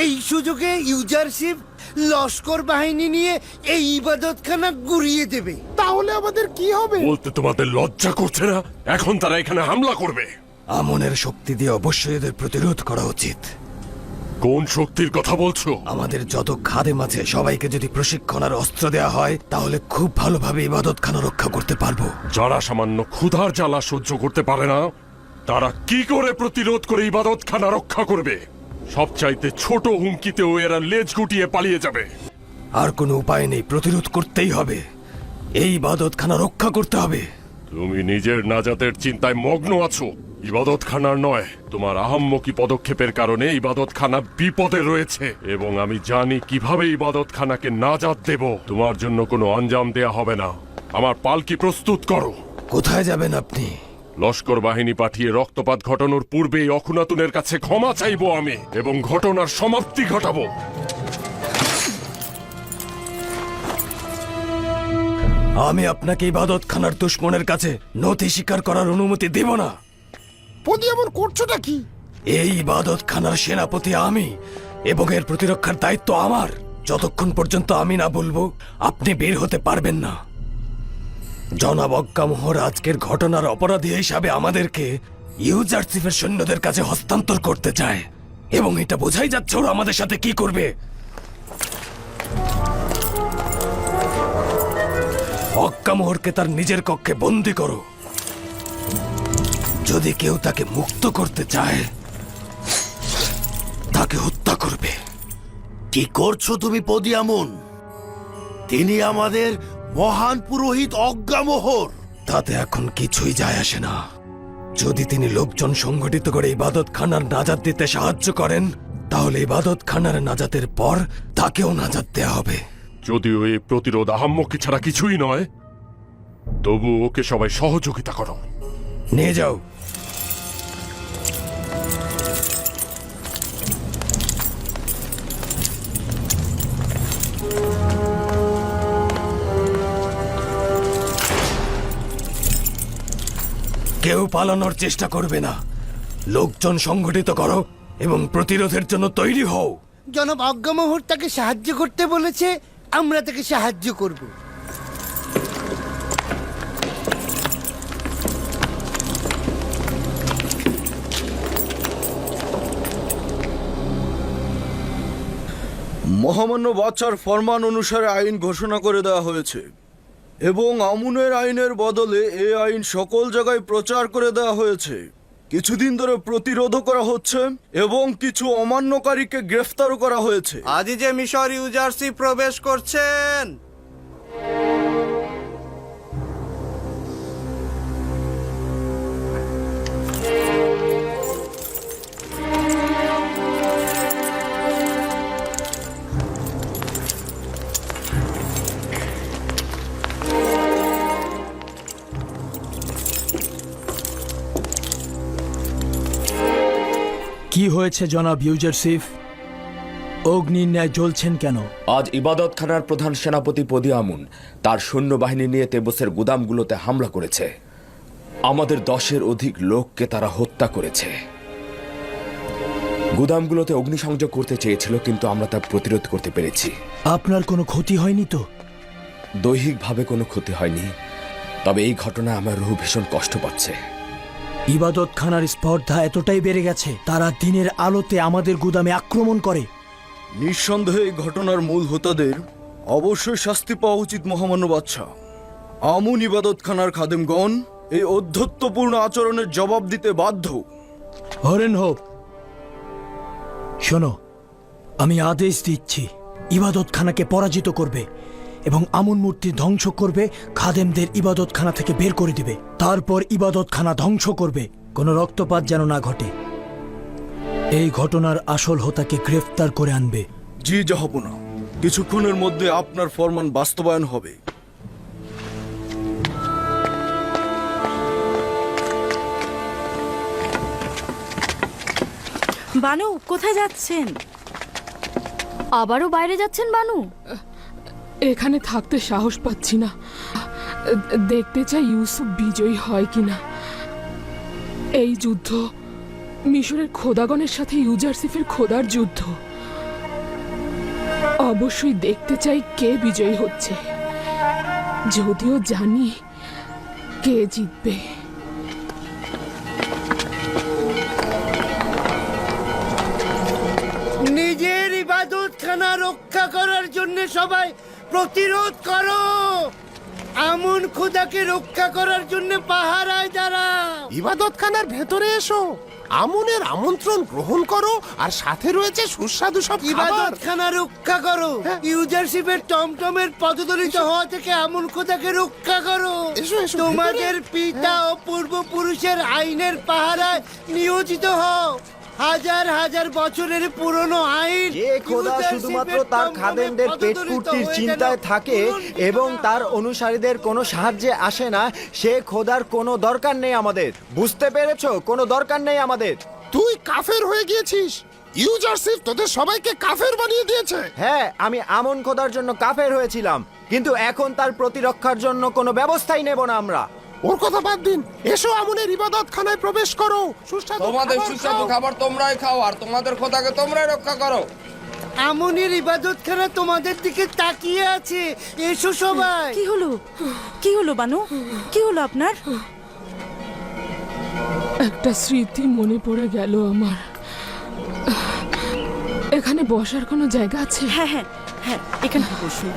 এই সুযোগে ইউজারশিপ লস্কর বাহিনী নিয়ে এই ইবাদতখানা গুড়িয়ে দেবে। তাহলে আমাদের কি হবে? বলতে তোমাদের লজ্জা করছে না? এখন তারা এখানে হামলা করবে। আমনের শক্তি দিয়ে অবশ্যই এদের প্রতিরোধ করা উচিত। কোন শক্তির কথা বলছো? আমাদের যত খাদেম আছে সবাইকে যদি প্রশিক্ষণ আর অস্ত্র দেওয়া হয় তাহলে খুব ভালোভাবে ইবাদতখানা রক্ষা করতে পারবো। যারা সামান্য ক্ষুধার জ্বালা সহ্য করতে পারে না তারা কি করে প্রতিরোধ করে ইবাদতখানা রক্ষা করবে? সবচাইতে ছোট হুমকিতেও এরা লেজ গুটিয়ে পালিয়ে যাবে। আর কোনো উপায় নেই, প্রতিরোধ করতেই হবে। এই ইবাদতখানা রক্ষা করতে হবে। তুমি নিজের নাজাতের চিন্তায় মগ্ন আছো, ইবাদতখানার নয়। তোমার আহাম্মকি পদক্ষেপের কারণে ইবাদতখানা বিপদে রয়েছে এবং আমি জানি কিভাবে ইবাদতখানাকে নাজাত দেব। তোমার জন্য কোনো আঞ্জাম দেয়া হবে না। আমার পালকি প্রস্তুত করো। কোথায় যাবেন আপনি? লস্কর বাহিনী পাঠিয়ে রক্তপাত ঘটানোর পূর্বেই অখুনাতুনের কাছে ক্ষমা চাইবো আমি এবং ঘটনার সমাপ্তি ঘটাবো। আমি আপনাকে ইবাদতখানার দুশমনের কাছে নথি স্বীকার করার অনুমতি দেব না। পদি এমন করছোটা কি? এই ইবাদতখানার সেনাপতি আমি এবং এর প্রতিরক্ষার দায়িত্ব আমার। যতক্ষণ পর্যন্ত আমি না বলবো আপনি বের হতে পারবেন না। জনাব অজ্ঞামোহর আজকের ঘটনার অপরাধী হিসাবে আমাদেরকে ইউজারশিপের সৈন্যদের কাছে হস্তান্তর করতে চায় এবং এটা বোঝাই যাচ্ছে ওরা আমাদের সাথে কি করবে। অজ্ঞামোহরকে তার নিজের কক্ষে বন্দী করো। যদি কেউ তাকে মুক্ত করতে চায় তাকে হত্যা করবে। কি করছো তুমি পদিয়ামুন? তিনি আমাদের মহান পুরোহিত অজ্ঞামোহর। তাতে এখন কিছুই যায় আসে না। যদি তিনি লোকজন সংগঠিত করে ইবাদতখানার নাজাত দিতে সাহায্য করেন তাহলে ইবাদতখানার নাজাতের পর তাকেও নাজাত দেয়া হবে। যদিও এই প্রতিরোধ আহাম্মকি ছাড়া কিছুই নয়, তবু ওকে সবাই সহযোগিতা করো। নিয়ে যাও। কেউ পালানোর চেষ্টা করবে না। লোকজন সংগঠিত করো এবং প্রতিরোধের জন্য তৈরি হও। জনাব অজ্ঞামোহর তাকে সাহায্য করতে বলেছে, আমরা তাকে সাহায্য করব। মহামান্য বাদশার ফরমান অনুসারে আইন ঘোষণা করে দেওয়া হয়েছে এবং আমুনের আইনের বদলে এই আইন সকল জায়গায় প্রচার করে দেওয়া হয়েছে। কিছুদিন ধরে প্রতিরোধও করা হচ্ছে এবং কিছু অমান্যকারীকে গ্রেফতারও করা হয়েছে। আজই যে মিশর ইউজারশিপ প্রবেশ করছেন। কি হয়েছে জনাব ইউজারশিপ? অগ্নির ন্যায় জ্বলছেন কেন? আজ ইবাদতখানার প্রধান সেনাপতি পদিয়ামুন তার সৈন্যবাহিনী নিয়ে তেবসের গুদামগুলোতে হামলা করেছে। আমাদের 10-এর অধিক লোককে তারা হত্যা করেছে। গুদামগুলোতে অগ্নিসংযোগ করতে চেয়েছিল কিন্তু আমরা তা প্রতিরোধ করতে পেরেছি। আপনার কোনো ক্ষতি হয়নি তো? দৈহিকভাবে কোনো ক্ষতি হয়নি, তবে এই ঘটনায় আমার রুহ ভীষণ কষ্ট পাচ্ছে। ইবাদতখানার স্পর্ধা এতটাই বেড়ে গেছে তারা দিনের আলোতে আমাদের গুদামে আক্রমণ করে। নিঃসন্দেহে এই ঘটনার মূল হোতাদের অবশ্যই শাস্তি পাওয়া উচিত মহামান্য বাদশা। আমুন ইবাদতখানার খাদেমগণ এই অধ্যত্বপূর্ণ আচরণের জবাব দিতে বাধ্য। হরেন হোক, শোনো, আমি আদেশ দিচ্ছি ইবাদতখানাকে পরাজিত করবে এবং আমুন মূর্তি ধ্বংস করবে, খাদেমদের ইবাদতখানা থেকে বের করে দিবে। তারপর ইবাদতখানা ধ্বংস করবে, কোনো রক্তপাত যেন না ঘটে। এই ঘটনার আসল হোতাকে গ্রেফতার করে আনবে। জি জাহাপনা, কিছুক্ষণের মধ্যে আপনার ফরমান বাস্তবায়ন হবে। বানু, কোথায় যাচ্ছেন? আবারও বাইরে যাচ্ছেন বানু? এখানে থাকতে সাহস পাচ্ছি না। দেখতে চাই ইউসুফ বিজয়ী হয় কিনা। এই যুদ্ধ মিশরের খোদাগণের সাথে ইউজারশিপের খোদার যুদ্ধ। অবশ্যই দেখতে চাই কে বিজয়ী হচ্ছে, যদিও জানি কে জিতবে। নিজের ইবাদতখানা রক্ষা করার জন্য সবাই প্রতিরোধ করো। আমুন খোদাকে রক্ষা করার জন্য পাহারায় দাঁড়াও। ইবাদতখানার ভেতরে এসো, আমুনের আমন্ত্রণ গ্রহণ করো, আর সাথে রয়েছে সুস্বাদু সব খাবার। ইবাদতখানা রক্ষা করো। ইউজারশিপের টমটমের পদদলিত হওয়া থেকে আমুন খোদাকে রক্ষা করো। এসো, এসো, তোমাদের পিতা ও পূর্বপুরুষের আইনের পাহারায় নিয়োজিত হও। হাজার হাজার বছরের পুরনো আইন। যে খোদা শুধুমাত্র তার খাদেমদের পেট পূর্তির চিন্তায় থাকে এবং তার অনুসারীদের কোনো সাহায্যে আসে না, সে খোদার কোনো দরকার নেই আমাদের। বুঝতে পেরেছো? কোনো দরকার নেই আমাদের। তুই কাফের হয়ে গিয়েছিস। ইউজারশিপ তোদের সবাইকে কাফের বানিয়ে দিয়েছে। হ্যাঁ, আমি আমন খোদার জন্য কাফের হয়েছিলাম, কিন্তু এখন তার প্রতিরক্ষার জন্য কোনো ব্যবস্থাই নেব না আমরা। ওর কথা বাদ দিন, এসো আমুনের ইবাদতখানায় প্রবেশ করো। তোমাদের সুস্বাদু খাবার তোমরাই খাও, আর তোমাদের খোদাকে তোমরাই রক্ষা করো। আমুনের ইবাদতখানা তোমাদের দিকে তাকিয়ে আছে। এসো সবাই। কি হলো? কি হলো বানু? কি হলো আপনার? একটা স্মৃতি মনে পড়ে গেল আমার। এখানে বসার কোনো জায়গা আছে? হ্যাঁ হ্যাঁ হ্যাঁ, এখানে বসুন।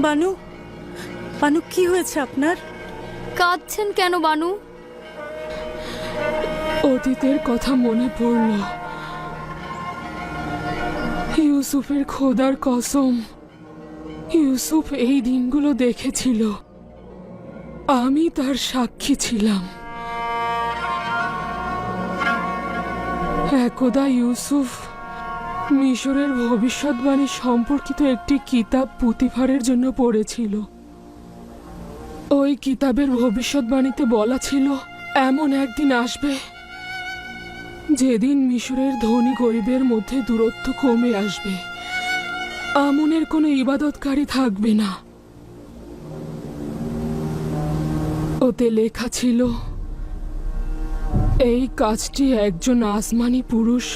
বানু, বানু কি হয়েছে আপনার? কাঁদছেন কেন বানু? অতীতের কথা মনে পড়ল। ইউসুফের খোদার কসম, ইউসুফ এই দিনগুলো দেখেছিল, আমি তার সাক্ষী ছিলাম। একদা ইউসুফ মিশরের ভবিষ্যৎবাণী সম্পর্কিত একটি কিতাব পুতিফারের জন্য পড়েছিল। ওই কিতাবের ভবিষ্যৎবাণীতে বলা ছিল, এমন একদিন আসবে যেদিন মিশরের ধনী গরিবের মধ্যে দূরত্ব কমে আসবে, আমুনের কোনো ইবাদতকারী থাকবে না। ওতে লেখা ছিল, এই কাজটি একজন আসমানি পুরুষ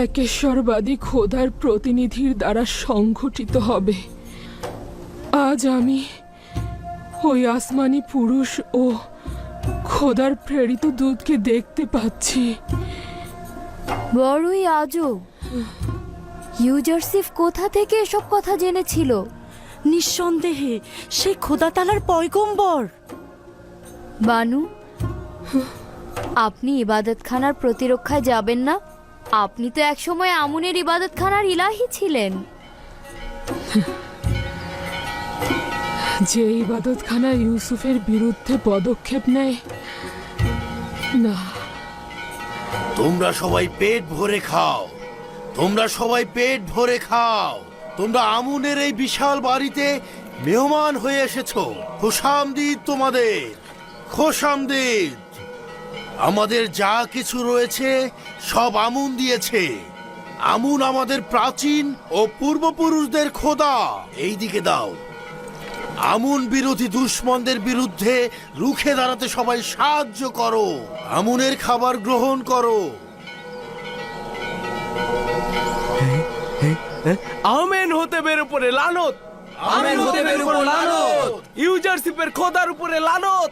একেশ্বরবাদী খোদার প্রতিনিধির দ্বারা সংঘটিত হবে। আজ আমি ওই আসমানি পুরুষ ও খোদার প্রেরিত দূতকে দেখতে পাচ্ছি। বড়ই আজব। ইউজারশিপ কোথা থেকে এসব কথা জেনেছিল? নিঃসন্দেহে সে খোদা তালার পয়গম্বর। বানু, আপনি ইবাদতখানার প্রতিরক্ষায় যাবেন না? আপনি তো একসময় আমুনের ইবাদতখানার ইলাহি ছিলেন। যে ইবাদতখানা ইউসুফের বিরুদ্ধে পদক্ষেপ নেয় না। তোমরা সবাই পেট ভরে খাও, তোমরা সবাই পেট ভরে খাও। তোমরা আমুনের এই বিশাল বাড়িতে মেহমান হয়ে এসেছো। খোশামদিদ তোমাদের, খোশামদিদ। আমাদের যা কিছু রয়েছে সব আমুন দিয়েছে। আমুন আমাদের প্রাচীন ও পূর্বপুরুষদের খোদা। এই দিকে দাও। আমুন বিরোধী দুশ্মনদের বিরুদ্ধে রুখে দাঁড়াতে সবাই সাহায্য করো। আমুনের খাবার গ্রহণ করো। আমেন হোতেবের উপরে লানত, আমেন হোতেবের উপরে লানত, ইউজারশিপের খোদার উপরে লানত,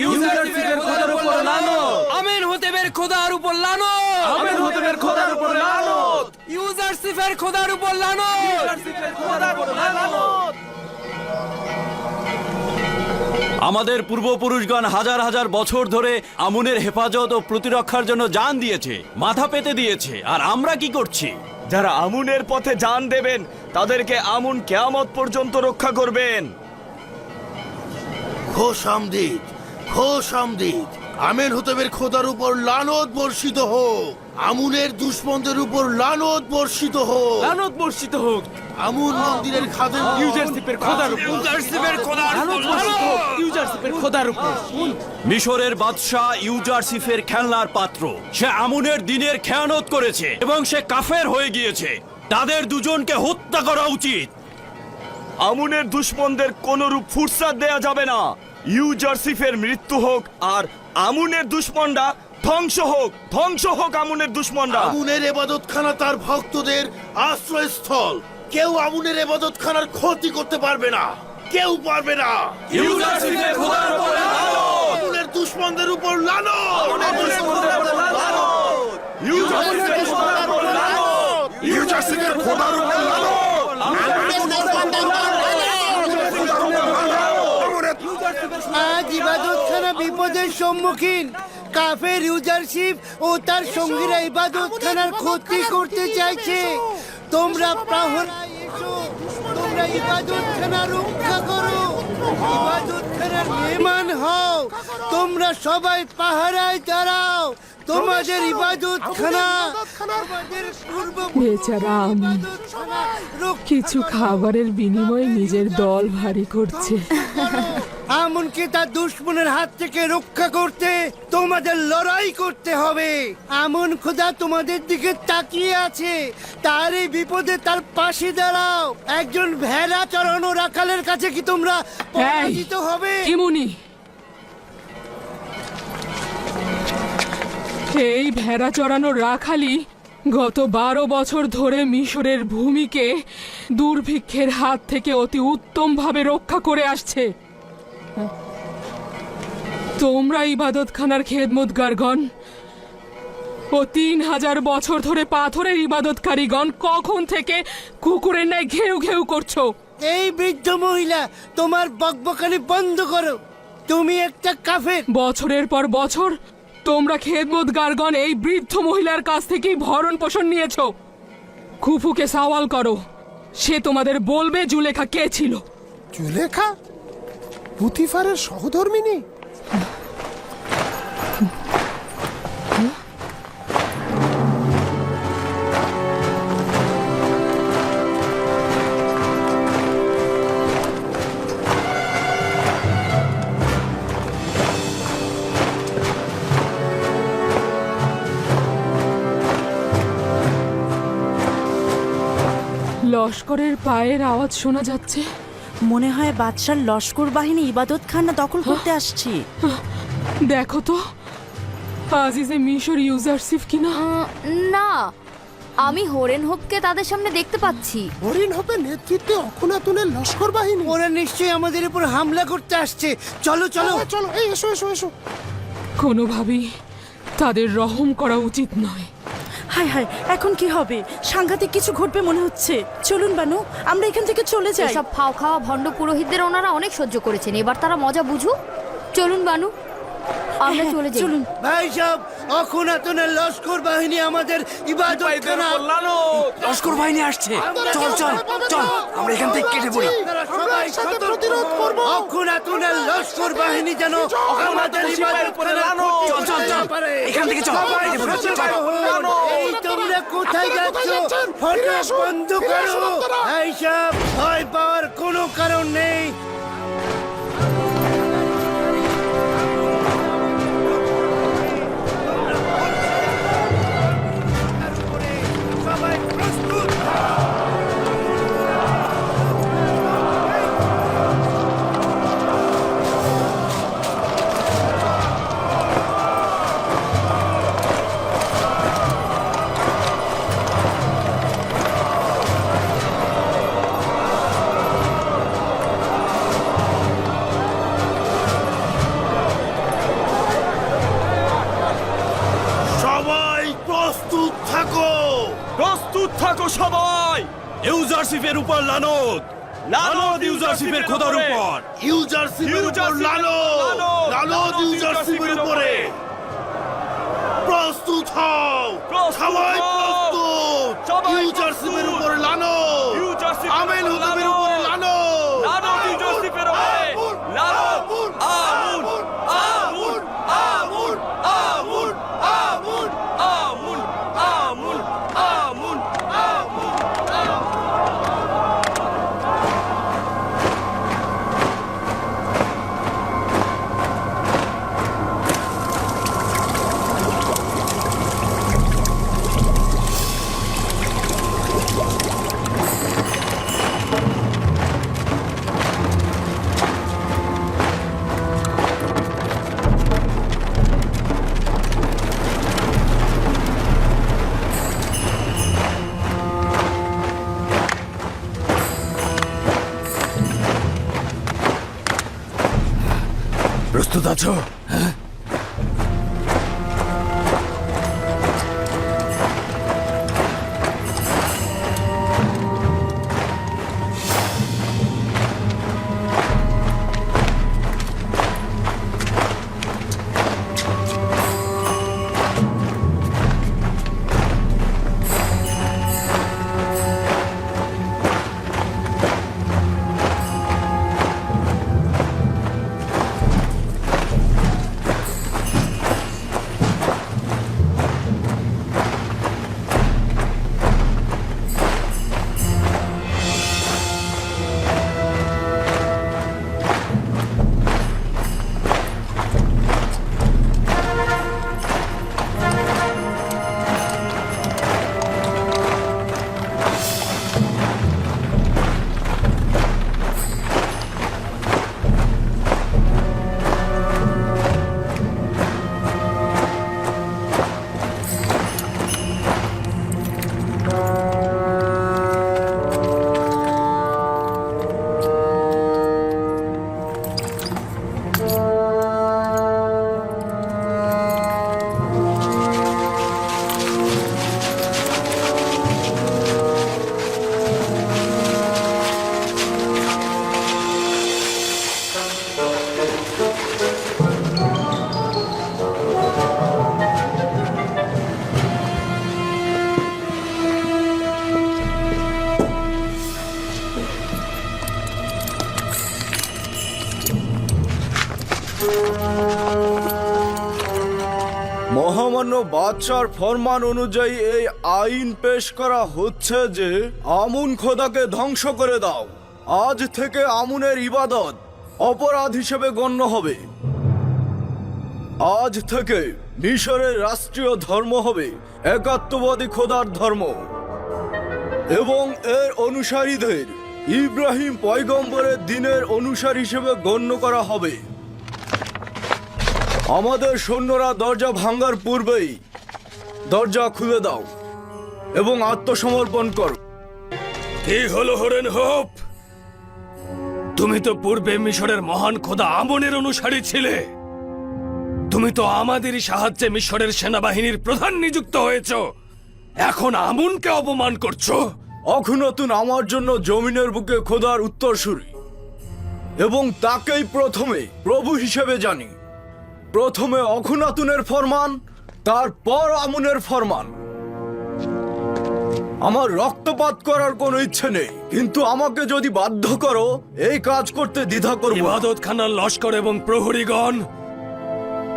ইউজারশিপের খোদার উপরে লানত, আমেন হোতেবের খোদার উপর লানত, আমেন হোতেবের খোদার উপর লানত, ইউজারশিপের খোদার উপর লানত, ইউজারশিপের খোদার উপর লানত। আমাদের পূর্বপুরুষগণ হাজার হাজার বছর ধরে আমুনের হেফাজত ও প্রতিরক্ষার জন্য জান দিয়েছে, মাথা পেতে দিয়েছে। আর আমরা কি করছি? যারা আমুনের পথে জান দেবেন তাদেরকে আমুন কিয়ামত পর্যন্ত রক্ষা করবেন। খোশামদিদ, খোশামদিদ। আমেন হোতেবের খোদার উপর লানত বর্ষিত হোক। আমুনের দুশ্মনদের উপর লানত বর্ষিত হোক, লানত বর্ষিত হোক। আমুন মন্দিরের খাদেম ইউজারশিপের খোদার উপর, ইউজারশিপের খোদার উপর লানত হোক, ইউজারশিপের খোদার উপর। মিশরের বাদশাহ ইউজারশিফের খেলনার পাত্র। সে আমুনের দিনের খেয়ানত করেছে এবং সে কাফের হয়ে গিয়েছে। তাদের দুজনকে হত্যা করা উচিত। আমুনের দুশ্মনদের কোনরূপ ফুরসাত দেয়া যাবে না। ইউজারশিফের মৃত্যু হোক আর আমুনের দুশ্মনরা ধ্বংস হোক আমুনের দুশ্মনরা। আমুনের এবাদতখানা তার ভক্তদের আশ্রয়স্থল। কেউ আমুনের এবাদতখানার ক্ষতি করতে পারবে না, কেউ পারবে না। ইউজারশিপের খোদার উপর লানত! আমুনের দুশ্মনদের উপর লানত! আমুনের দুশমনদের উপর লানত! ইউজারশিপের খোদার উপর লানত! ইউজারশিপের খোদার উপর লানত! আজ ইবাদতখানা বিপদের সম্মুখীন। কাফের ইউজারশিপ ও তার সঙ্গীরা ইবাদতখানার ক্ষতি করতে চাইছে। তোমরা প্রহরায় এসো, তোমরা ইবাদতখানা রক্ষা করো, ইবাদতখানার মেহমান হও। তোমরা সবাই পাহারায় দাঁড়াও। তোমাদের ইবাদতখানা, তোমাদের বেচারা আমুন কিছু খাবারের বিনিময়ে নিজের দল ভারী করছে। আমনকে তার দুশ্মনের হাত থেকে রক্ষা করতে তোমাদের লড়াই করতে হবে। আমন খোদা তোমাদের দিকে তাকিয়ে আছে। তার এই বিপদে তার পাশে দাঁড়াও। একজন ভেড়া চড়ানো রাখালের কাছে কি তোমরা পরাজিত হবে? ইমুনি, এই ভেড়া চড়ানোর রাখালি গত 12 বছর ধরে মিশরের ভূমিকে দুর্ভিক্ষের হাত থেকে অতি উত্তমভাবে রক্ষা করে আসছে। তোমরা ইবাদতখানার খেদমতগারগণ ও 3000 বছর ধরে পাথরের ইবাদতকারীগণ কখন থেকে কুকুরের ন্যায় ঘেউ ঘেউ করছো? এই বৃদ্ধ মহিলা, তোমার বকবকানি বন্ধ করো। তুমি একটা কাফের। বছরের পর বছর তোমরা খেদমতগারগণ এই বৃদ্ধ মহিলার কাছ থেকেই ভরণ পোষণ নিয়েছো। খুফুকে সওয়াল করো, সে তোমাদের বলবে জুলেখা কে ছিল। জুলেখা পুতিফারের সহধর্মিনী? লস্করের পায়ের আওয়াজ শোনা যাচ্ছে। মনে হয় বাদশার লস্কর বাহিনী ইবাদতখানা দখল করতে আসছে। দেখো তো আজিজে মিশর ইউজারশিপ কিনা। না, আমি হরেন হোপকে তাদের সামনে দেখতে পাচ্ছি। হরিণ হবে নেতৃত্বে অখুনাতুনের লস্কর বাহিনী। ওরা নিশ্চয়ই আমাদের উপর হামলা করতে আসছে। চলো চলো চলো, এই এসো এসো এসো। কোনোভাবেই তাদের রহম করা উচিত নয়। হায় হায়, এখন কি হবে? সাংঘাতিক কিছু ঘটবে মনে হচ্ছে। চলুন বানু, আমরা এখান থেকে চলে যাই। সব ফাও খাওয়া ভণ্ড পুরোহিতদের ওনারা অনেক সহ্য করেছেন, এবার তারা মজা বুঝুক। চলুন বানু, আমরা চলে যাই। চলুন ভাই সব, অখুনাতুনের লস্কর বাহিনী আমাদের ইবাদতখানা। লস্কর বাহিনী আসছে। চল চল চল, আমরা এখান থেকে কেটে পড়ি। সবাই প্রতিরোধ করব। অখুনাতুনের লস্কর বাহিনী যেন আমাদের ইবাদতখানা চল চল চল, এখান থেকে চল। সবাই সচেতন হন। এই তোমরা কোথায় যাচ্ছ? ফটক বন্ধ করো। এই সব, ভয় পাওয়ার কোনো কারণ নেই। সবাই প্রস্তুত। সবাই প্রস্তুত থাকো। প্রস্তুত থাকো সবাই। ইউজারশিপের উপর লানত! লানত ইউজারশিপের খোদার উপর! ইউজারশিপের উপর লানত! লানত ইউজারশিপের উপরে! প্রস্তুত হও। সবাই প্রস্তুত। ইউজারশিপের উপর লানত! আমেন হুকুমের উপর লানত! লানত ইউজারশিপের উপরে! লানত! আমুন! আমুন! আমুন! আমুন! আমুন! আমুন! আমুন! আমুন! আমুন! প্রস্তুত আছো? হ্যাঁ, মহামান্য বাদশার ফরমান অনুযায়ী এই আইন পেশ করা হচ্ছে যে আমুন খোদাকে ধ্বংস করে দাও। আজ থেকে আমুনের ইবাদত অপরাধ হিসেবে গণ্য হবে। আজ থেকে মিশরের রাষ্ট্রীয় ধর্ম হবে একাত্মবাদী খোদার ধর্ম এবং এর অনুসারীদের ইব্রাহিম পয়গম্বরের দিনের অনুসারী হিসেবে গণ্য করা হবে। আমাদের সৈন্যরা দরজা ভাঙার পূর্বেই দরজা খুলে দাও এবং আত্মসমর্পণ করো। কি হলো হরেন হোপ? তুমি তো পূর্বে মিশরের মহান খোদা আমনের অনুসারী ছিলে। তুমি তো আমাদেরই সাহায্যে মিশরের সেনাবাহিনীর প্রধান নিযুক্ত হয়েছ। এখন আমনকে অপমান করছো। অখুনতুন আমার জন্য জমিনের বুকে খোদার উত্তরসূরি এবং তাকেই প্রথমে প্রভু হিসেবে জানি। প্রথমে অখুনাতুনের ফরমান, তারপর আমুনের ফরমান। আমার রক্তপাত করার কোনো ইচ্ছে নেই, কিন্তু আমাকে যদি বাধ্য করো এই কাজ করতে দ্বিধা করব। ইবাদত খানার লস্কর এবং প্রহরীগণ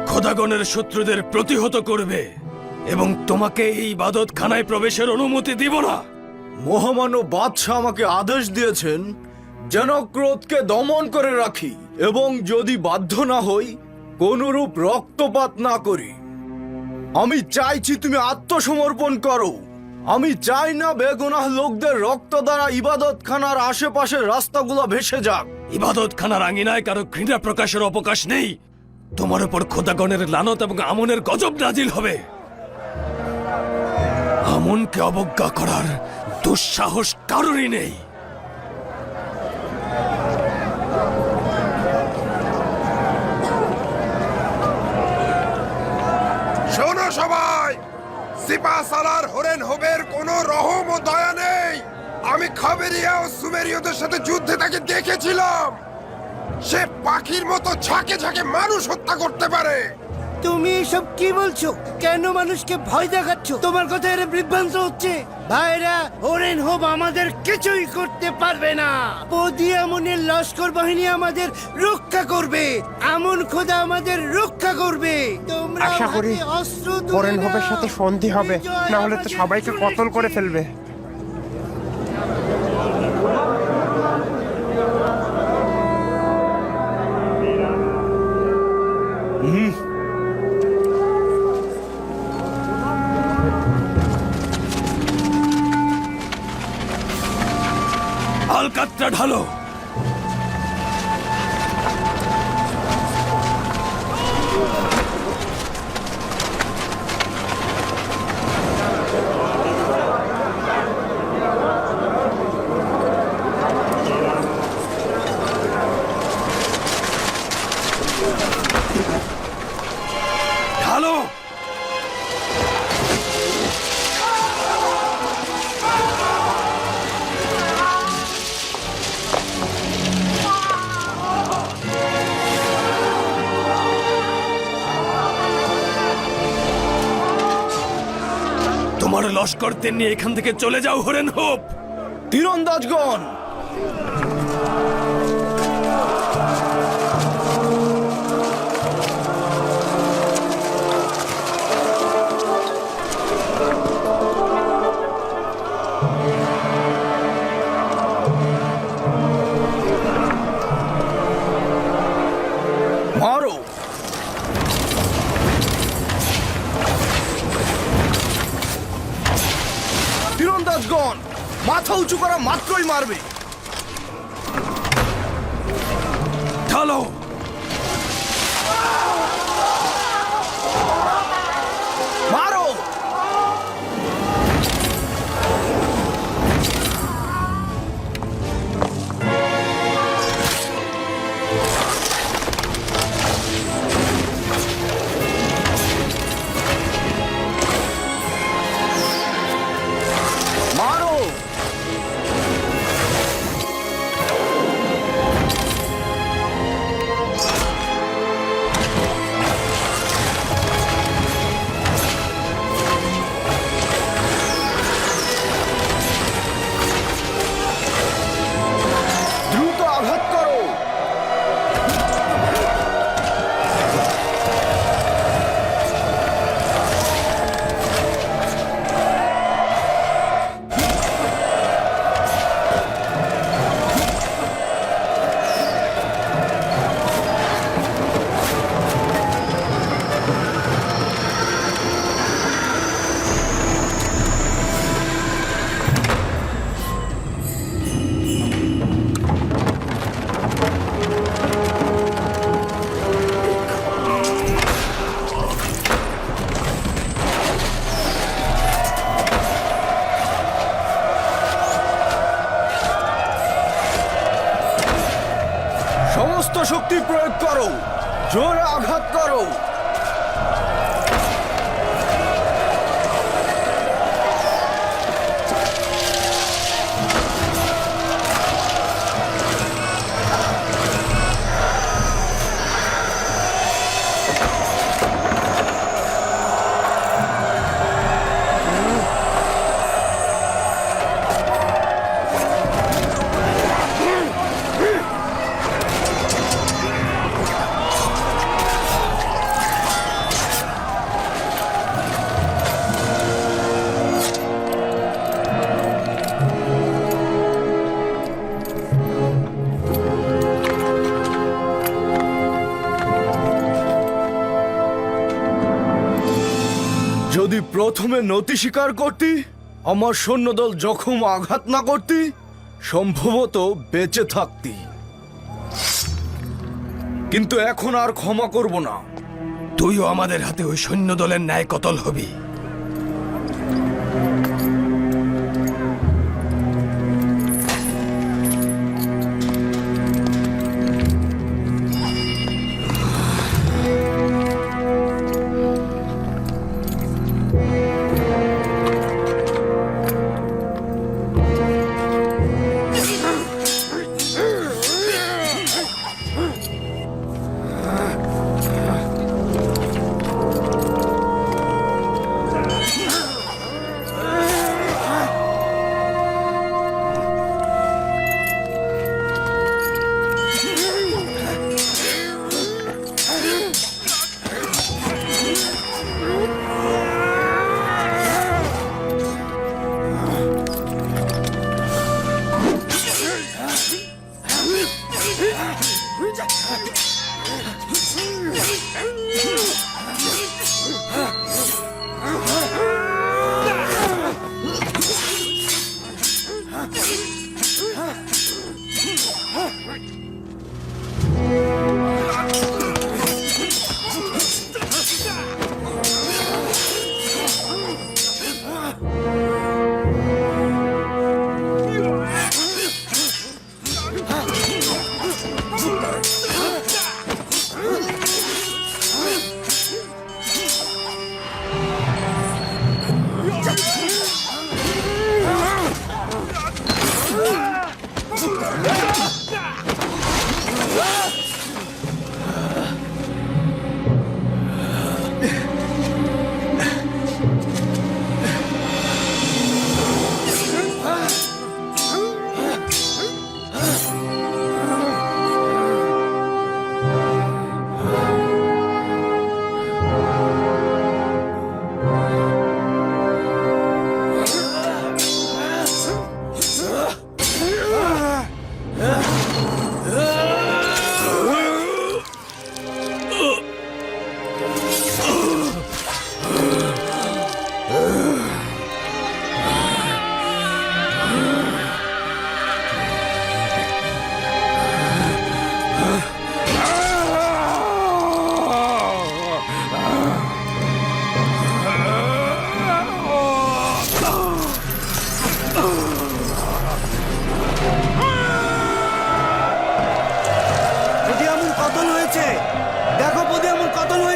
খোদাগণের শত্রুদের প্রতিহত করবে এবং তোমাকে এই ইবাদত খানায় প্রবেশের অনুমতি দিব না। মহামান্য বাদশাহ আমাকে আদেশ দিয়েছেন যেন ক্রোধকে দমন করে রাখি এবং যদি বাধ্য না হই কোনরূপ রক্তপাত না করি। আমি চাইছি তুমি আত্মসমর্পণ করো। আমি চাই না বেগুনাহ লোকদের রক্ত দ্বারা ইবাদতখানার আশেপাশের রাস্তাগুলো ভেসে যাক। ইবাদতখানার আঙিনায় কারো ঘৃণা প্রকাশের অবকাশ নেই। তোমার উপর খোদাগণের লানত এবং আমনের গজব নাজিল হবে। আমনকে অবজ্ঞা করার দুঃসাহস কারোরই নেই। শোনো সবাই, সিপা সালার হরেন হোবের কোনো রহম ও দয়া নেই। আমি খাবেরিয়া ও সুমেরীয়দের সাথে যুদ্ধে তাকে দেখেছিলাম। সে পাখির মতো ঝাঁকে ঝাঁকে মানুষ হত্যা করতে পারে। তুমি এসব কি বলছো? কেন মানুষকে ভয় দেখাচ্ছ? তোমার কথা এর বিভ্রান্ত হচ্ছে। ভাইরা, হরেন হোব আমাদের কিছুই করতে পারবে না। পদি আমনের লস্কর বাহিনী আমাদের রক্ষা করবে। আমন খোদা আমাদের রক্ষা করবে। তোমরা আশা করি হাতে অস্ত্র তুলে হরেন হোবের নাও। সাথে সন্ধি হবে, বিজয় না হলে তো আমাদের সবাইকে কতল করে ফেলবে। আলকাত্রা ঢালো। তোমার লস্করদের নিয়ে এখান থেকে চলে যাও হরেন হোপ। তীরন্দাজগণ, মারো। তীরন্দাজগণ, মাথা উঁচু করা মাত্রই মারবে। ঢালো। মারো। মারো। দ্রুত আঘাত করো। সমস্ত শক্তি প্রয়োগ করো, জোরে আঘাত করো। যদি প্রথমে নতি স্বীকার করতি, আমার সৈন্যদল জখম আঘাত না করতি, সম্ভবত বেঁচে থাকতি। কিন্তু এখন আর ক্ষমা করব না। তুইও আমাদের হাতে ওই সৈন্য দলের ন্যায় কতল হবি।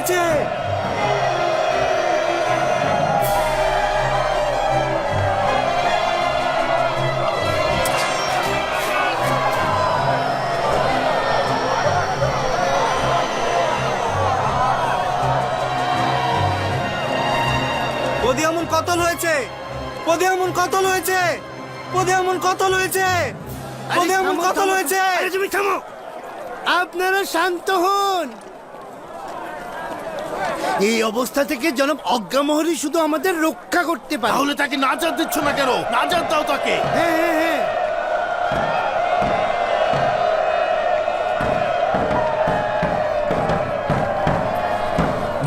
হয়েছে। পদিয়ামুন কতল হয়েছে, পদিয়ামুন কতল হয়েছে, পদিয়ামুন কতল হয়েছে, পদিয়ামুন কতল হয়েছে। তুমি থামো, আপনারা শান্ত হন। এই অবস্থা থেকে জনাব অজ্ঞামোহরই শুধু আমাদের রক্ষা করতে পারে। তাহলে তাকে নাজাত দিচ্ছ না কেন? নাজাত দাও তাকে। হ্যাঁ হ্যাঁ হ্যাঁ,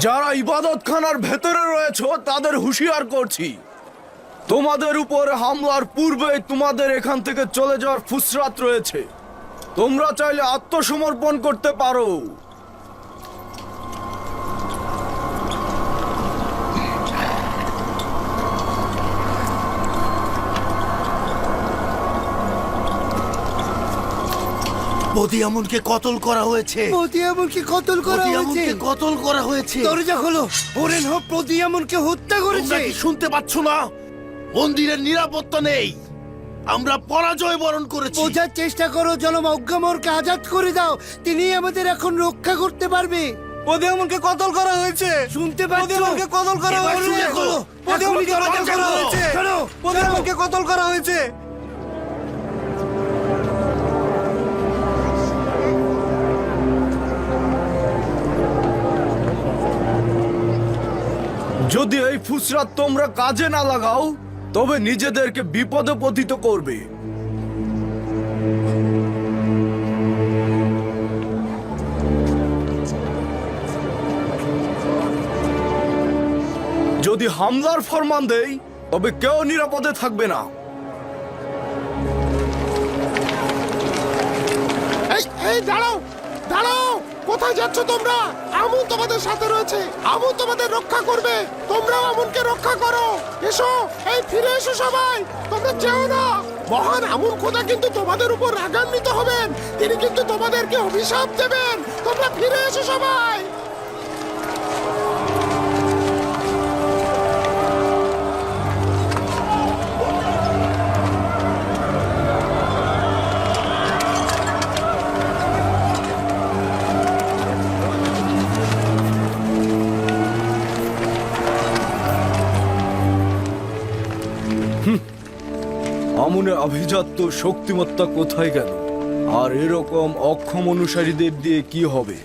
যারা ইবাদতখানার ভেতরে রয়েছে তাদের হুঁশিয়ার করছি, তোমাদের উপর হামলার পূর্বে তোমাদের এখান থেকে চলে যাওয়ার ফুসরাত রয়েছে। তোমরা চাইলে আত্মসমর্পণ করতে পারো। পদিয়ামুনকে কতল করা হয়েছে। পদিয়ামুনকে কতল করা হয়েছে। পদিয়ামুনকে কতল করা হয়েছে। দরজা খোলো, হরেন হোপ পদিয়ামুনকে হত্যা করেছে। তোমরা কি শুনতে পাচ্ছ না? মন্দিরের নিরাপত্তা নেই, আমরা পরাজয় বরণ করেছি। বোঝার চেষ্টা করো, জনাব অজ্ঞামোহরকে আজাদ করে দাও, তিনি আমাদের এখন রক্ষা করতে পারবে। পদিয়ামুনকে কতল করা হয়েছে, শুনতে পাচ্ছ? পদিয়ামুনকে কতল করা হয়েছে। পদিয়ামুনকে কতল করা হয়েছে। পদিয়ামুনকে কতল করা হয়েছে। যদি এই ফুসরাত তোমরা কাজে না লাগাও তবে নিজেদেরকে বিপদে পতিত করবে। যদি হামলার ফরমান দেই তবে কেউ নিরাপদে থাকবে না। এই দাঁড়াও, দাঁড়াও, কোথায় যাচ্ছ তোমরা? আমুন তোমাদের সাথে রয়েছে, আমুন তোমাদের রক্ষা করবে, তোমরাও আমুনকে রক্ষা করো। এসো, এই ফিরে এসো সবাই, তোমরা যেও না। মহান আমুন খোদা কিন্তু তোমাদের উপর রাগান্বিত হবেন, তিনি কিন্তু তোমাদেরকে অভিশাপ দেবেন। তোমরা ফিরে এসো সবাই। আমুনের আভিজাত্য শক্তিমত্তা কোথায় গেল? আর এরকম অক্ষম অনুসারীদের দিয়ে কি হবে?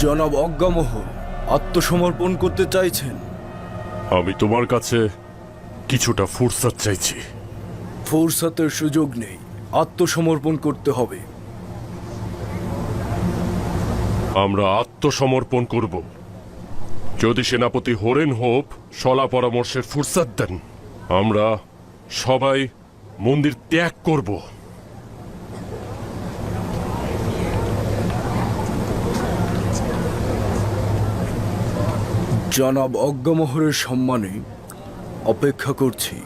জনাব অজ্ঞামোহর আত্মসমর্পণ করতে চাইছেন? আমি তোমার কাছে কিছুটা ফুরসত চাইছি। ফুরসতের সুযোগ নেই, আত্মসমর্পণ করতে হবে। আমরা আত্মসমর্পণ করব যদি সেনাপতি হরেন হোপ সলা পরামর্শের ফুরসত দেন। আমরা সবাই মন্দির ত্যাগ করব। জনাব অজ্ঞামোহরের সম্মানে অপেক্ষা করছি।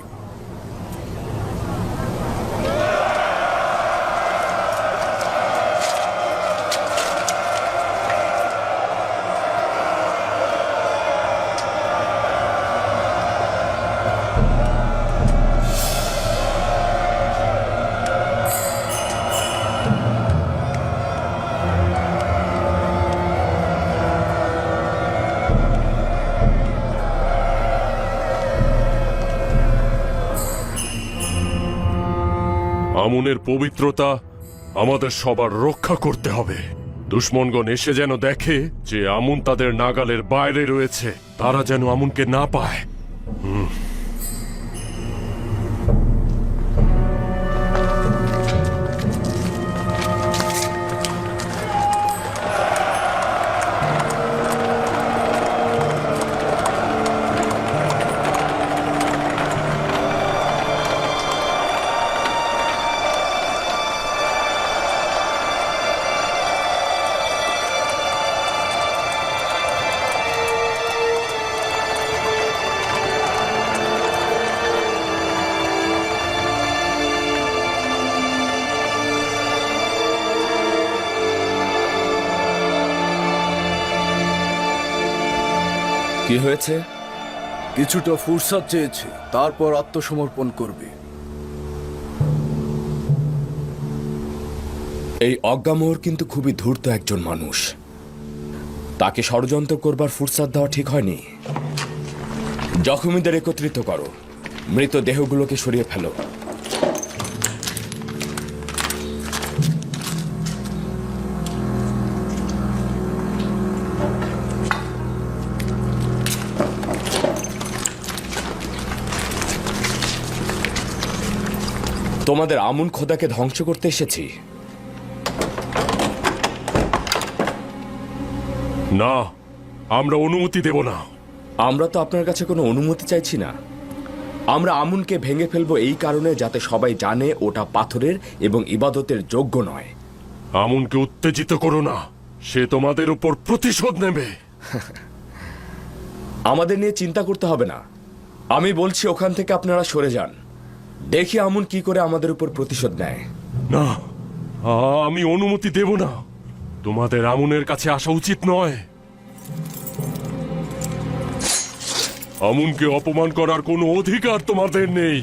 আমুনের পবিত্রতা আমাদের সবার রক্ষা করতে হবে। দুশ্মনগণ এসে যেন দেখে যে আমুন তাদের নাগালের বাইরে রয়েছে, তারা যেন আমুনকে না পায়। কি হয়েছে? কিছুটা ফুরসাদ চেয়েছে, তারপর আত্মসমর্পণ করবে। এই অজ্ঞামোহর কিন্তু খুবই ধূর্ত একজন মানুষ। তাকে ষড়যন্ত্র করবার ফুরসাদ দেওয়া ঠিক হয়নি। জখমীদের একত্রিত করো, মৃত দেহগুলোকে সরিয়ে ফেলো। তোমাদের আমুন খোদাকে ধ্বংস করতে এসেছি। না, আমরা অনুমতি দেব না। আমরা তো আপনার কাছে কোনো অনুমতি চাইছি না। আমরা আমুনকে ভেঙে ফেলবো এই কারণে যাতে সবাই জানে ওটা পাথরের এবং ইবাদতের যোগ্য নয়। আমুনকে উত্তেজিত করো না, সে তোমাদের উপর প্রতিশোধ নেবে। আমাদের নিয়ে চিন্তা করতে হবে না। আমি বলছি ওখান থেকে আপনারা সরে যান, দেখি আমুন কি করে আমাদের উপর প্রতিশোধ নেয়। না, আমি অনুমতি দেব না। তোমাদের আমুনের কাছে আসা উচিত নয়। আমুনকে অপমান করার কোনো অধিকার তোমাদের নেই।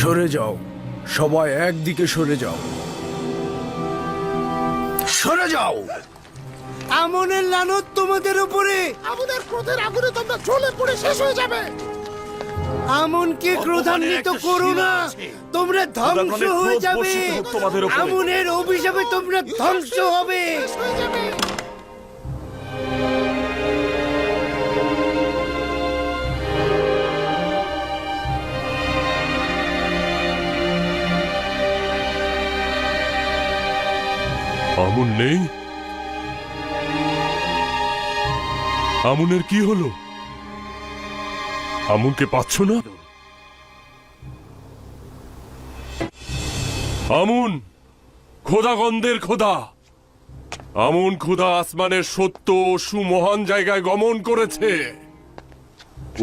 সরে যাও, সবাই একদিকে সরে যাও, সরে যাও। আমনের লানত তোমাদের উপরে। আমাদের ক্রোধের আগুনে তোমরা জ্বলে পড়ে শেষ হয়ে যাবে। আমনকে ক্রোধান্বিত করো না, তোমরা ধ্বংস হয়ে যাবে। আমনের অভিশাপে তোমরা ধ্বংস হবে। আমুন নেই? আমুনের কি হলো? আমুনকে পাচ্ছ না? আমুন খোদাগন্ধের খোদা। আমুন খোদা আসমানের সত্য ও সুমহান জায়গায় গমন করেছে।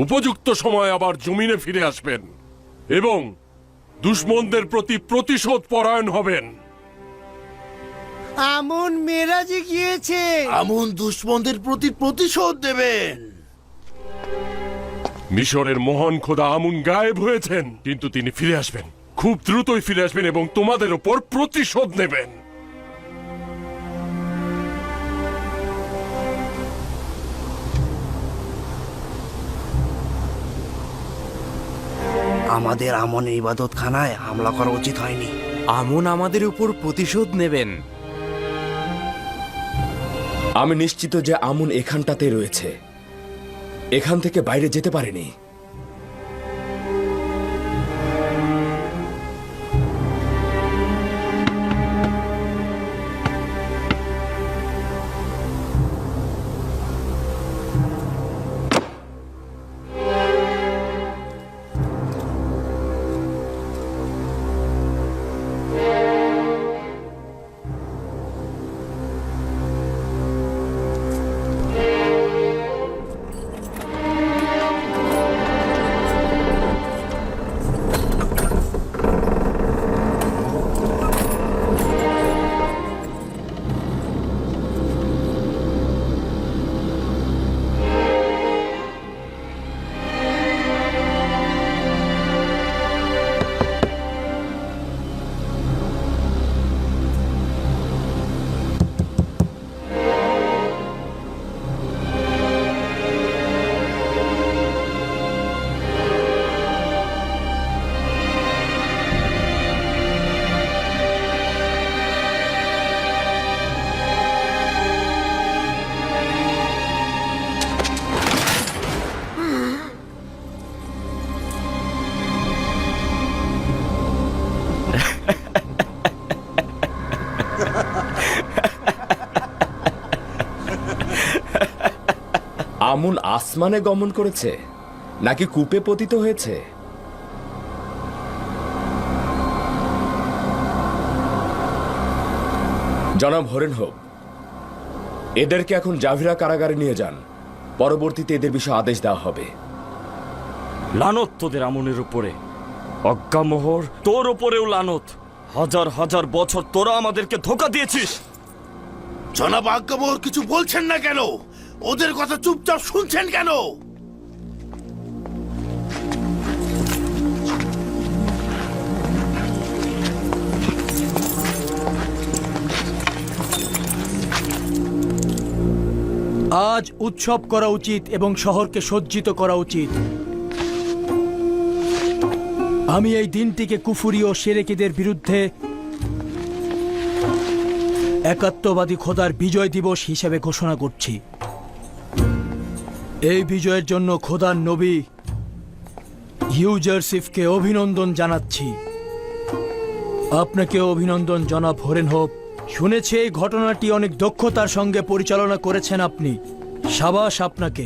উপযুক্ত সময় আবার জমিনে ফিরে আসবেন এবং দুশ্মনদের প্রতি প্রতিশোধ পরায়ণ হবেন। আমন মেরাজে গিয়েছে। আমুন দুশ্মনদের প্রতি প্রতিশোধ দেবেন। মিশরের মহান খোদা আমুন গায়েব হয়েছেন, কিন্তু তিনি ফিরে আসবেন। খুব দ্রুতই ফিরে আসবেন এবং তোমাদের উপর প্রতিশোধ নেবেন। আমাদের আমনের ইবাদত খানায় হামলা করা উচিত হয়নি। আমুন আমাদের উপর প্রতিশোধ নেবেন। আমি নিশ্চিত যে আমুন এখানটাতে রয়েছে, এখান থেকে বাইরে যেতে পারেনি। আমুন আসমানে গমন করেছে নাকি কূপে পতিত হয়েছে? জনাব হরেন হোক, এদেরকে এখন জাভিরা কারাগারে নিয়ে যান। পরবর্তীতে এদের বিষয়ে আদেশ দেওয়া হবে। লানত তোদের আমুনের উপরে। অজ্ঞামোহর, তোর ওপরেও লানত। হাজার হাজার বছর তোরা আমাদেরকে ধোঁকা দিয়েছিস। জনাব আজ্ঞাবহর কিছু বলছেন না কেন? ওদের কথা চুপচাপ শুনছেন কেন? আজ উৎসব করা উচিত এবং শহরকে সজ্জিত করা উচিত। আমি এই দিনটিকে কুফুরি ও সেরেকিদের বিরুদ্ধে একাত্মবাদী খোদার বিজয় দিবস হিসেবে ঘোষণা করছি। এই বিজয়ের জন্য খোদার নবী ইউজারসিফকে অভিনন্দন জানাচ্ছি। আপনাকে অভিনন্দন জনাব হরেন হোপ। শুনেছি এই ঘটনাটি অনেক দক্ষতার সঙ্গে পরিচালনা করেছেন আপনি। সাবাস আপনাকে।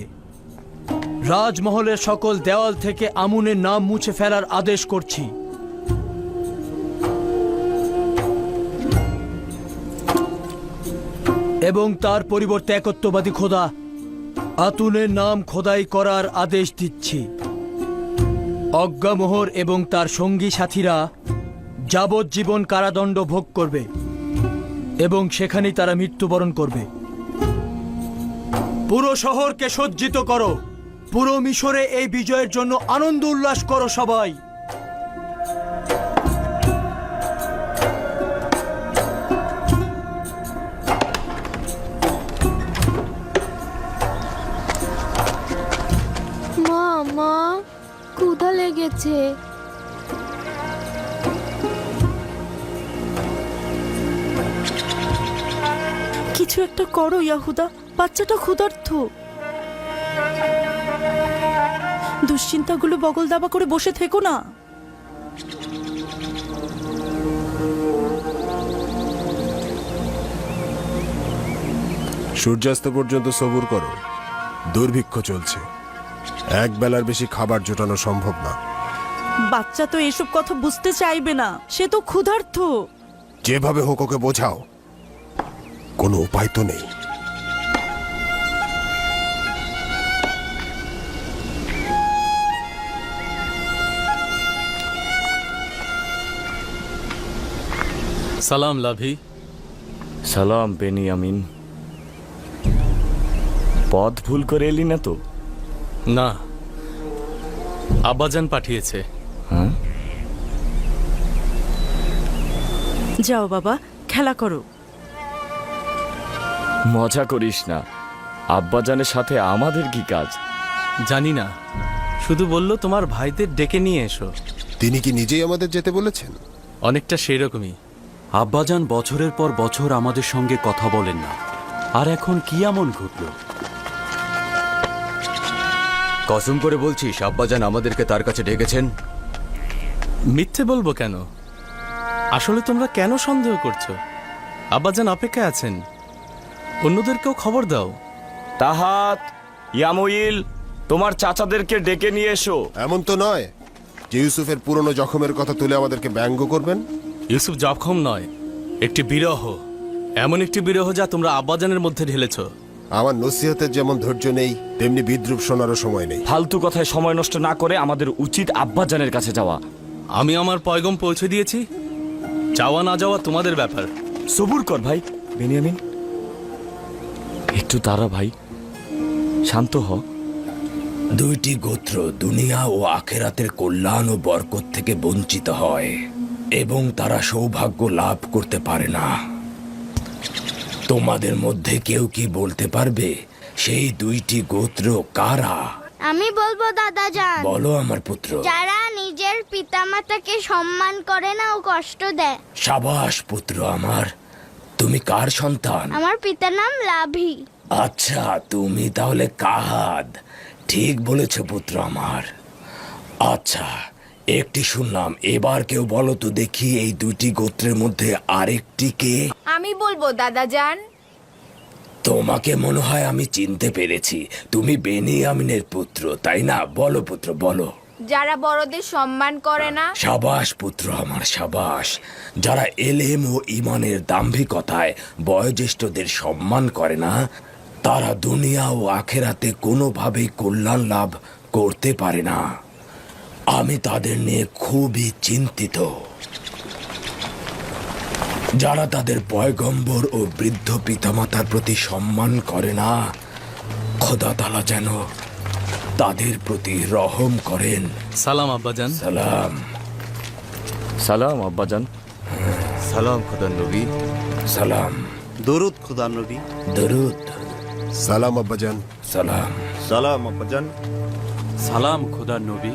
রাজমহলের সকল দেওয়াল থেকে আমুনের নাম মুছে ফেলার আদেশ করছি। এবং তার পরিবর্তে একত্ববাদী খোদা আতুনের নাম খোদাই করার আদেশ দিচ্ছি। অজ্ঞামোহর এবং তার সঙ্গী সাথীরা যাবজ্জীবন কারাদণ্ড ভোগ করবে এবং সেখানেই তারা মৃত্যুবরণ করবে। পুরো শহরকে সজ্জিত করো। পুরো মিশরে এই বিজয়ের জন্য আনন্দ উল্লাস করো সবাই। মা ক্ষুধা লেগেছে। কিছু একটা করো ইয়াহুদা, বাচ্চাটা ক্ষুধার্ত। দুশ্চিন্তাগুলো বগল দাবা করে বসে থেকো না। সূর্যাস্ত পর্যন্ত সবুর করো। দুর্ভিক্ষ চলছে, এক বেলার বেশি খাবার জোটানো সম্ভব না। বাচ্চা তো এসব কথা বুঝতে চাইবে না, সে তো ক্ষুধার্ত। যেভাবে হোক ওকে বোঝাও, কোনো উপায় তো নেই। সালাম লাভি। সালাম বেনিয়ামিন। পথ ভুল করে এলি না তো? না, আব্বাজান পাঠিয়েছে। হ্যাঁ, যাও বাবা, খেলা করো। মজা করিস না। আব্বাজানের সাথে আমাদের কি কাজ? জানি না, শুধু বললো তোমার ভাইদের ডেকে নিয়ে এসো। তিনি কি নিজেই আমাদের যেতে বলেছেন? অনেকটা সেই রকমই। আব্বাজান বছরের পর বছর আমাদের সঙ্গে কথা বলেন না, আর এখন কি এমন ঘটল? কসম করে বলছিস আব্বাজান আমাদেরকে তার কাছে ডেকেছেন? মিথ্যে বলবো কেন? আসলে তোমরা কেন সন্দেহ করছো? আব্বাজান অপেক্ষায় আছেন, অন্যদেরকেও খবর দাও। তাহাত, ইয়ামুইল, তোমার চাচাদেরকে ডেকে নিয়ে এসো। এমন তো নয় যে ইউসুফের পুরনো জখমের কথা তুলে আমাদেরকে ব্যঙ্গ করবেন। ইউসুফ জখম নয়, একটি বিরহ। এমন একটি বিরহ যা তোমরা আব্বাজানের মধ্যে ঢেলেছ। আমার নসিহতের যেমন ধৈর্য নেই, তেমনি বিদ্রুপ শোনারও সময় নেই। ফালতু কথায় সময় নষ্ট না করে আমাদের উচিত আব্বাজানের কাছে যাওয়া। আমি আমার পয়গম পৌঁছে দিয়েছি, যাওয়া না যাওয়া তোমাদের ব্যাপার। সবুর কর ভাই বেনিয়ামিন, একটু তারা ভাই, শান্ত হ। দুইটি গোত্র দুনিয়া ও আখেরাতের কল্যাণ ও বরকত থেকে বঞ্চিত হয় এবং তারা সৌভাগ্য লাভ করতে পারে না। তোমাদের মধ্যে কেউ কি বলতে পারবে সেই দুইটি গোত্র কারা? আমি বলবো দাদা যান। বলো আমার পুত্র। যারা নিজের পিতামাতাকে সম্মান করে না ও কষ্ট দেয়। সাবাস পুত্র আমার, তুমি কার সন্তান? আমার পিতার নাম লাভি। আচ্ছা, তুমি তাহলে কাহাদ। ঠিক বলেছ পুত্র আমার। আচ্ছা, একটি শুনলাম, এবার কেউ বলো তো দেখি এই দুইটি গোত্রের মধ্যে আরেকটি কে? আমি বলবো দাদা যান। তোমাকে মনে হয় আমি চিনতে পেরেছি। তুমি বেনিয়ামিনের পুত্র, তাই না? বলো পুত্র, বলো। যারা বড়দের সম্মান করে না। সাবাস পুত্র আমার, সাবাস। যারা এলেম ও ইমানের দাম্ভিকতায় বয়োজ্যেষ্ঠদের সম্মান করে না, তারা দুনিয়া ও আখেরাতে কোনোভাবেই কল্যাণ লাভ করতে পারে না। আমি তাদের নিয়ে খুবই চিন্তিত। যারা তাদের পয়গম্বর ও বৃদ্ধ পিতামাতার প্রতি সম্মান করে না, খোদা তাআলা যেন তাদের প্রতি রহম করেন। সালাম আব্বাজান। সালাম। সালাম আব্বাজান। সালাম খোদার নবী। সালাম। দরুদ খোদার নবী। দরুদ। সালাম আব্বাজান। সালাম। সালাম আব্বাজান। সালাম খোদার নবী।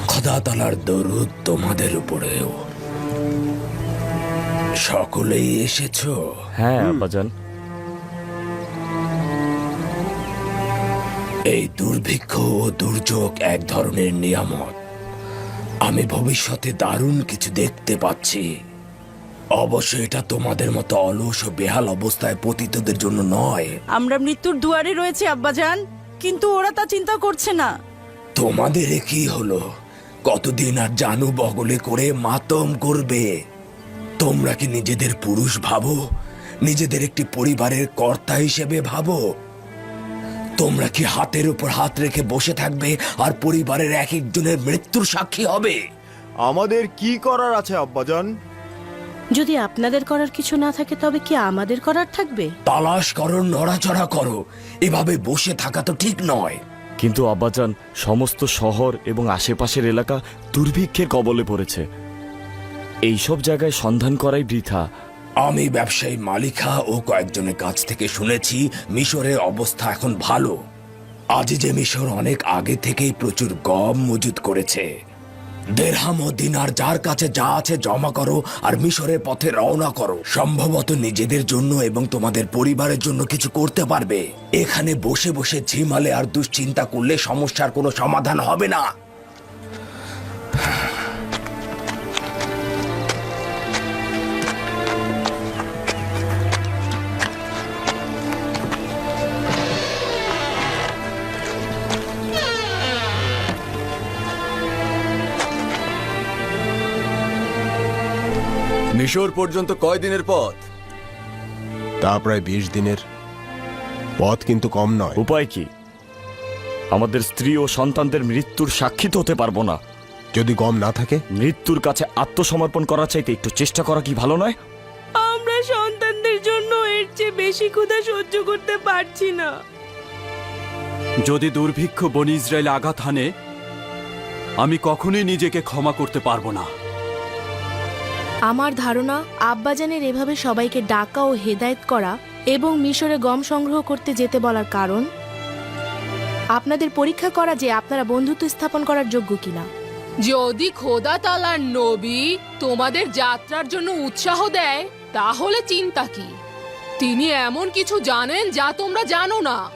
খোদা তাআলার দরুদ তোমাদের উপরেও। সকলেই এসেছো? হ্যাঁ আব্বাজান। এই দুর্ভিক্ষ ও দুর্যোগ এক ধরনের নিয়ামত। আমি ভবিষ্যতে দারুণ কিছু দেখতে পাচ্ছি। অবশ্য এটা তোমাদের মতো অলস ও বেহাল অবস্থায় পতিতদের জন্য নয়। আমরা মৃত্যুর দুয়ারে রয়েছে আব্বাজান, কিন্তু ওরা তা চিন্তা করছে না। তোমাদের এ কি হলো? কতদিন আর জানু বগলে করে মাতম করবে? তোমরা কি নিজেদের পুরুষ ভাবো? নিজেদের একটি পরিবারের কর্তা হিসেবে ভাবো? তোমরা কি হাতের উপর হাত রেখে বসে থাকবে আর পরিবারের এক একজনের মৃত্যুর সাক্ষী হবে? আমাদের কি করার আছে আব্বাজান? যদি আপনাদের করার কিছু না থাকে তবে কি আমাদের করার থাকবে? তালাশ করো, নড়াচড়া করো। এভাবে বসে থাকা তো ঠিক নয়। কিন্তু আব্বাজান, সমস্ত শহর এবং আশেপাশের এলাকা দুর্ভিক্ষের কবলে পড়েছে। এইসব জায়গায় সন্ধান করাই বৃথা। আমি ব্যবসায়ী মালিকা ও কয়েকজনের কাছ থেকে শুনেছি মিশরের অবস্থা এখন ভালো। আজ যে মিশর অনেক আগে থেকেই প্রচুর গম মজুত করেছে। দেরহাম ও দিনার যার কাছে যা আছে জমা করো আর মিশরের পথে রওনা করো। সম্ভবত নিজেদের জন্য এবং তোমাদের পরিবারের জন্য কিছু করতে পারবে। এখানে বসে বসে ঝিমালে আর দুশ্চিন্তা করলে সমস্যার কোনো সমাধান হবে না। মিশর পর্যন্ত কয় দিনের পথ? তা প্রায় 20 দিনের পথ, কিন্তু কম নয়। উপায় কি? আমাদের স্ত্রী ও সন্তানদের মৃত্যুর সাক্ষী তো হতে পারবো না। যদি গম না থাকে? মৃত্যুর কাছে আত্মসমর্পণ করা চাইতে একটু চেষ্টা করা কি ভালো নয়? আমরা সন্তানদের জন্য এর চেয়ে বেশি ক্ষুধা সহ্য করতে পারছি না। যদি দুর্ভিক্ষ বনি ইসরায়েল আঘাত হানে, আমি কখনোই নিজেকে ক্ষমা করতে পারবো না। আমার ধারণা আব্বাজানের এভাবে সবাইকে ডাকা ও হেদায়েত করা এবং মিশরে গম সংগ্রহ করতে যেতে বলার কারণ আপনাদের পরীক্ষা করা যে আপনারা বন্ধুত্ব স্থাপন করার যোগ্য কিনা। যদি খোদা তাআলার নবী তোমাদের যাত্রার জন্য উৎসাহ দেয়, তাহলে চিন্তা কি? তিনি এমন কিছু জানেন যা তোমরা জানো না।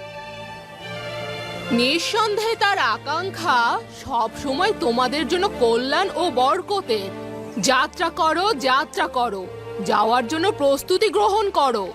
নিঃসন্দেহে তার আকাঙ্ক্ষা সব সময় তোমাদের জন্য কল্যাণ ও বরকতের। যাত্রা করো, যাত্রা করো, যাওয়ার জন্য প্রস্তুতি গ্রহণ করো।